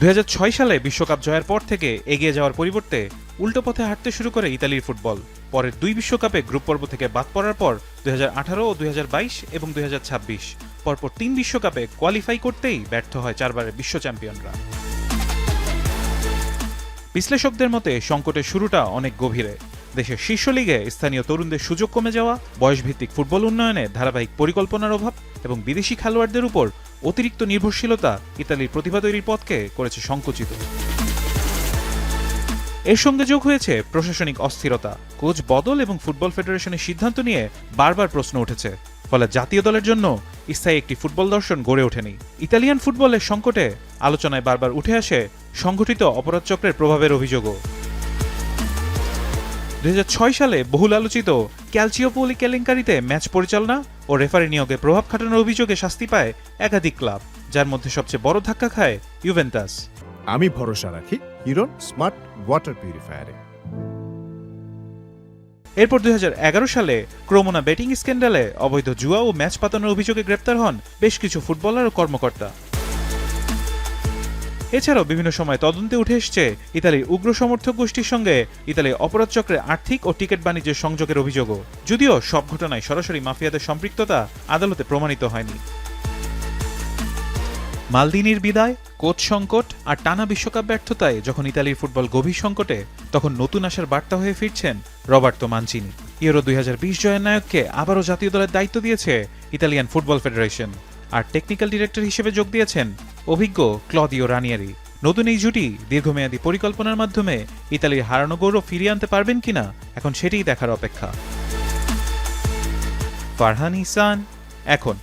2006 সালে বিশ্বকাপ জয়ের পর থেকে এগিয়ে যাওয়ার পরিবর্তে উল্টো পথে হাঁটতে শুরু করে ইতালির ফুটবল। পরের দুই বিশ্বকাপে গ্রুপ পর্ব থেকে বাদ পড়ার পর 2018 ও 2022 এবং 2026 পরপর তিন বিশ্বকাপে কোয়ালিফাই করতেই ব্যর্থ হয় চারবারের বিশ্ব চ্যাম্পিয়নরা। বিশ্লেষকদের মতে সংকটের শুরুটা অনেক গভীরে। দেশের শীর্ষ লিগে স্থানীয় তরুণদের সুযোগ কমে যাওয়া, বয়সভিত্তিক ফুটবল উন্নয়নে ধারাবাহিক পরিকল্পনার অভাব এবং বিদেশি খেলোয়াড়দের উপর অতিরিক্ত নির্ভরশীলতা ইতালির প্রতিভা তৈরির পথকে করেছে সংকুচিত। এর সঙ্গে যোগ হয়েছে প্রশাসনিক অস্থিরতা, কোচ বদল এবং ফুটবল ফেডারেশনের সিদ্ধান্ত নিয়ে বারবার প্রশ্ন উঠেছে। ফলে জাতীয় দলের জন্য স্থায়ী একটি ফুটবল দর্শন গড়ে ওঠেনি। ইতালিয়ান ফুটবলের সংকটে আলোচনায় বারবার উঠে আসে সংগঠিত অপরাধ চক্রের প্রভাবের অভিযোগও। 2006 সালে বহুল আলোচিত ক্যালচিওপোলি কেলেঙ্কারিতে ম্যাচ পরিচালনা ও রেফারি নিয়োগে প্রভাব খাটানোর অভিযোগে শাস্তি পায় একাধিক ক্লাব, যার মধ্যে সবচেয়ে বড় ধাক্কা খায় ইউভেন্টাস। আমি ভরসা রাখি হিরন স্মার্ট ওয়াটার পিউরিফায়ারে। এরপর 2011 সালে ক্রোমোনা বেটিং স্ক্যান্ডালে অবৈধ জুয়া ও ম্যাচ পাতানোর অভিযোগে গ্রেপ্তার হন বেশ কিছু ফুটবলার ও কর্মকর্তা। এছাড়াও বিভিন্ন সময় তদন্তে উঠে এসছে ইতালির উগ্র সমর্থক গোষ্ঠীর সঙ্গে ইতালির অপরাধ চক্রে আর্থিক ও টিকিট বাণিজ্যের সংযোগের অভিযোগও, যদিও সব ঘটনায় সরাসরি মাফিয়াদের সম্পৃক্ততা আদালতে প্রমাণিত হয়নি। মালদিনির বিদায়, কোচ সংকট আর টানা বিশ্বকাপ ব্যর্থতায় যখন ইতালির ফুটবল গভীর সংকটে, তখন নতুন আশার বার্তা হয়ে ফিরছেন রবার্তো মানচিনি। ইউরো 2020 জয়ের নায়ককে আবারও জাতীয় দলের দায়িত্ব দিয়েছে ইতালিয়ান ফুটবল ফেডারেশন, আর টেকনিক্যাল ডিরেক্টর হিসেবে যোগ দিয়েছেন অভিজ্ঞ ক্লদিও রানিয়েরি। নতুন এই জুটি দীর্ঘমেয়াদী পরিকল্পনার মাধ্যমে ইতালির হারানো গৌরব ফিরিয়ে আনতে পারবেন কিনা, এখন সেটিই দেখার অপেক্ষা। ফারহান ইহসান, এখন।